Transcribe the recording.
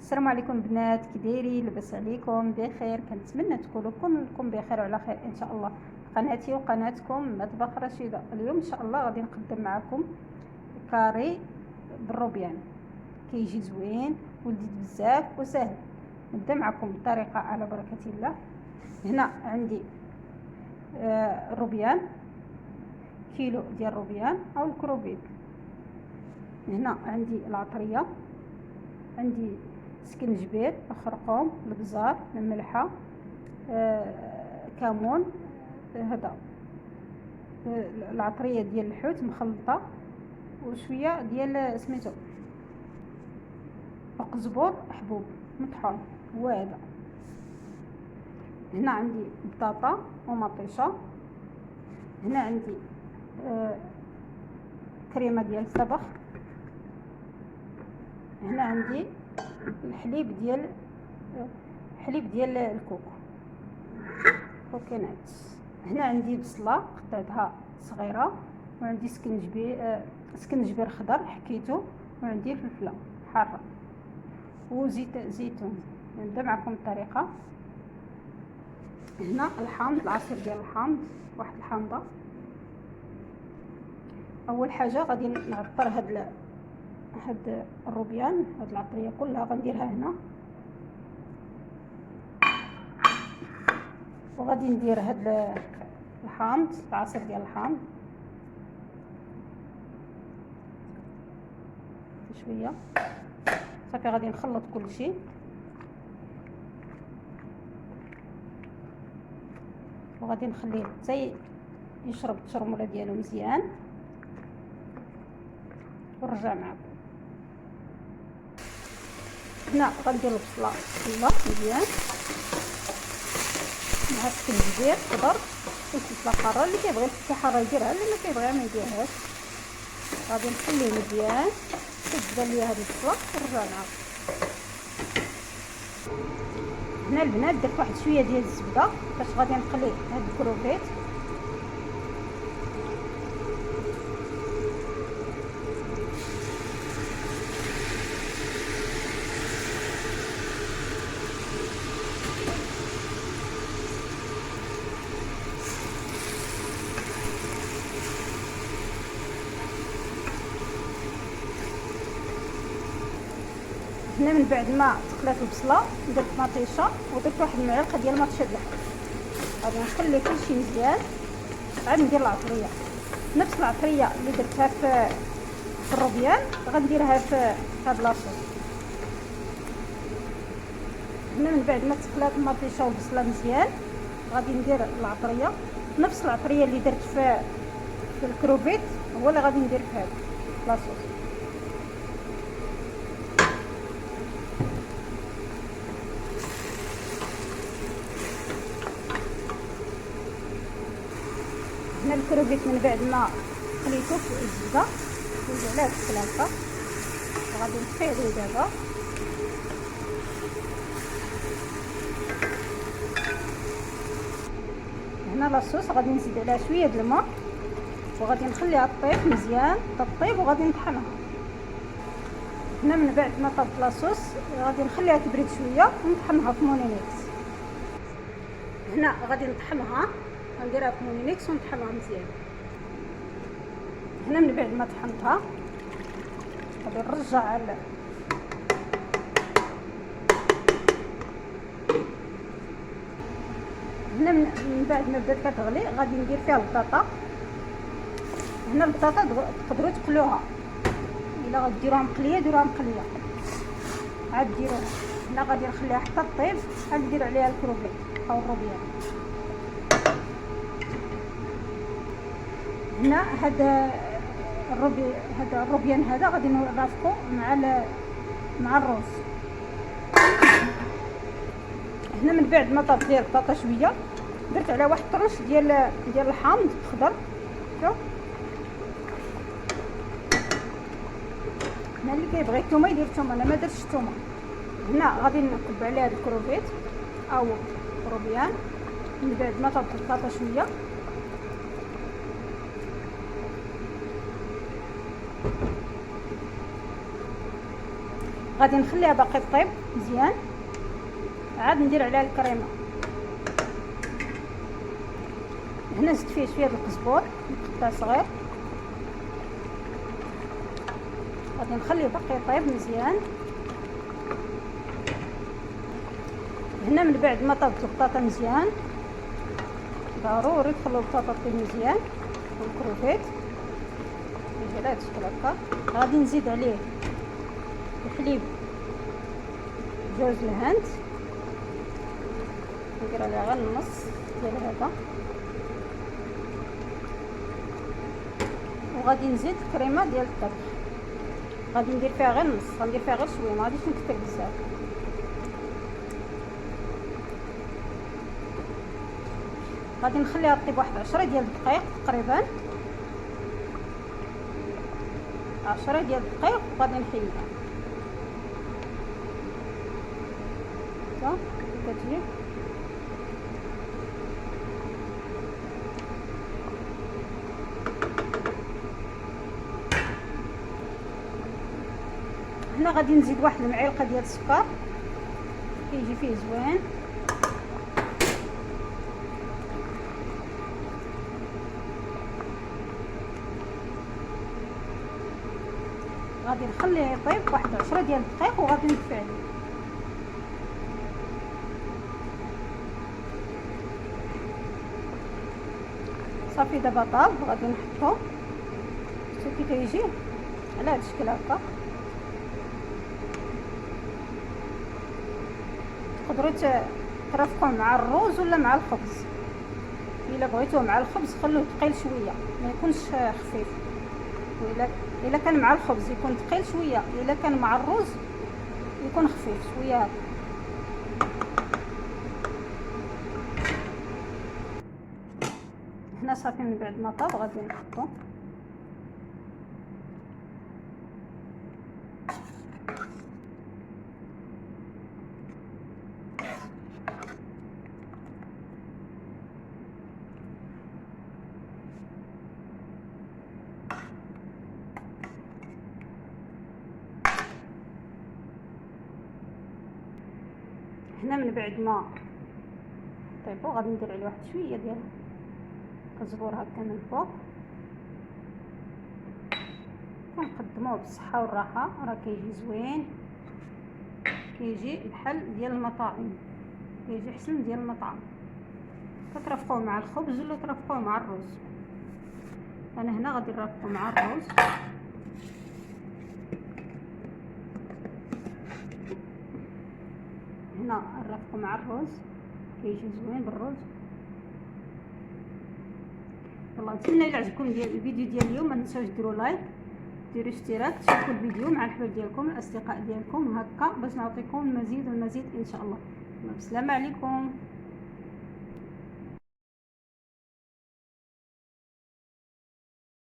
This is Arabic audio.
السلام عليكم بنات، كي دايرين؟ لاباس عليكم؟ بخير؟ كنتمنى تكونوا كلكم بخير وعلى خير ان شاء الله. قناتي وقناتكم مطبخ رشيده. اليوم ان شاء الله غادي نقدم معكم كاري بالروبيان، كيجي زوين ولذيذ بزاف وسهل. نبدا معكم الطريقه على بركه الله. هنا عندي الروبيان، كيلو ديال الروبيان او الكروبيت. هنا عندي العطريه، عندي سكنجبير، الخرقوم، البزار، الملحه، كمون، هذا العطريه ديال الحوت مخلطه، وشويه ديال سميتو قزبور حبوب مطحون، هو هذا. هنا عندي بطاطا ومطيشه. هنا عندي كريمه ديال الطبخ. هنا عندي الحليب ديال الكوكو، كوكونات. هنا عندي بصله قطعتها صغيره، وعندي سكنجبير خضر حكيته، وعندي فلفله حاره وزيت زيتون. نبدا معكم الطريقه. هنا الحامض، العصير ديال الحامض، واحد الحامضه. اول حاجه غادي نعطر هاد الروبيان، هاد العطريه كلها غنديرها هنا، وغادي ندير هاد الحامض، العصير ديال الحامض شويه صافي. غادي نخلط كلشي، وغادي نخليه حتى يشرب التشرموله ديالو مزيان، ونرجع معكم. هنا غندير البصله مزيان مع السكنجبير خضر والفلفله حاره. اللي كيبغي الفلفله حاره يديرها، اللي ما كيبغيها ما يديرهاش. غادي نخليه مزيان تتبدا ليا هذه البصله، ونرجع معكم. هنا البنات درت واحد شويه ديال الزبده باش غادي نقلي هاد الكروفيت. هنا من بعد ما تقلات البصله درت مطيشه، ودرت واحد المعلقه ديال مطيشه اللحم. غادي نخلي كلشي مزيان، عاد ندير العطريه، نفس العطريه اللي درتها في الروبيان غنديرها في هاد لاصوص. هنا من بعد ما تقلات المطيشه والبصله مزيان غادي ندير العطريه، نفس العطريه اللي درت في الكروفيت هو اللي غادي ندير في هاد لاصوص. هنا الكروفيت من بعد ما خليته في الزبده ندير عليه الثلاثه، وغادي نطفي عليه دابا. هنا لاصوص غادي نزيد عليها شويه د الماء، وغادي نخليها طيب مزيان تطيب، وغادي نطحنها. هنا من بعد ما طابت لاصوص غادي نخليها تبرد شويه ونطحنها في مونينيكس. هنا غادي نطحنها، غنديرها في مونينيكس ونطحنها مزيان. هنا من بعد ما طحنتها غادي نرجع هنا من بعد ما بدات كتغلي غادي ندير فيها البطاطا. هنا البطاطا تقدروا تقلوها، الا غديروها مقليه ديروها مقليه عاد ديروها. هنا غادي نخليها حتى طيب، عاد ندير عليها الكروفيت او الروبيان. هنا هذا الروبيان هذا غادي نرافقو مع الرز. هنا من بعد ما طاب ديال البطاطا شويه درت عليها واحد الطرش ديال الحامض الخضر. شوف هنا اللي كيبغي الثومه يدير الثومه، انا ما درتش الثومه. هنا غادي نكب عليها الكروفيت او الروبيان من بعد ما طابت البطاطا شويه. غادي نخليها باقي طيب مزيان، عاد ندير عليها الكريمه. هنا زدت فيه شويه ديال القزبور مقطع صغير، غادي نخليه باقي طيب مزيان. هنا من بعد ما طابت البطاطا مزيان، ضروري تخلو البطاطا طيب مزيان والكروفيت يجي على هاد الشكل هكا. غادي نزيد عليه الحليب جوز الهند، ندير عليه غير النص ديال هذا، وغادي نزيد الكريمه ديال الطبخ. غادي ندير فيها غير النص، غندير فيها غير شويه، ما غاديش نكثر بزاف. غادي نخليها طيب واحد 10 ديال الدقائق تقريبا، 10 ديال الدقائق، وغادي نحيدها كتجي. هنا غادي نزيد واحد المعلقه ديال السكر كيجي فيه زوين. غادي نخليه يطيب واحد 10 ديال الدقائق وغادي نطفي عليه. صافي دابا طاب، غادي نحطو. شوفي كي كيجي على هذا الشكل هكا. تقدروا ترافقوه مع الروز ولا مع الخبز. الا بغيتوه مع الخبز خلوه ثقيل شويه، ما يكونش خفيف. الا كان مع الخبز يكون ثقيل شويه، الا كان مع الروز يكون خفيف شويه. هنا صافي من بعد ما طاب غادي نحطو. هنا من بعد ما طيبو غادي ندير عليه واحد شويه ديال القزبور هكا من الفوق. كنقدموه بالصحه والراحه، راه كيجي زوين، كيجي بحال ديال المطاعم، كيجي احسن ديال المطعم. كترافقوه مع الخبز ولا ترافقوه مع الرز. انا هنا غادي نرافقو مع الرز. هنا نرافقو مع الرز كيجي زوين بالرز. يلا نتمنى الى عجبكم الفيديو ديال اليوم. ما تنساوش ديروا لايك، ديروا اشتراك، تشاركوا الفيديو مع الحباب ديالكم الاصدقاء ديالكم هكا باش نعطيكم المزيد والمزيد ان شاء الله. السلام عليكم.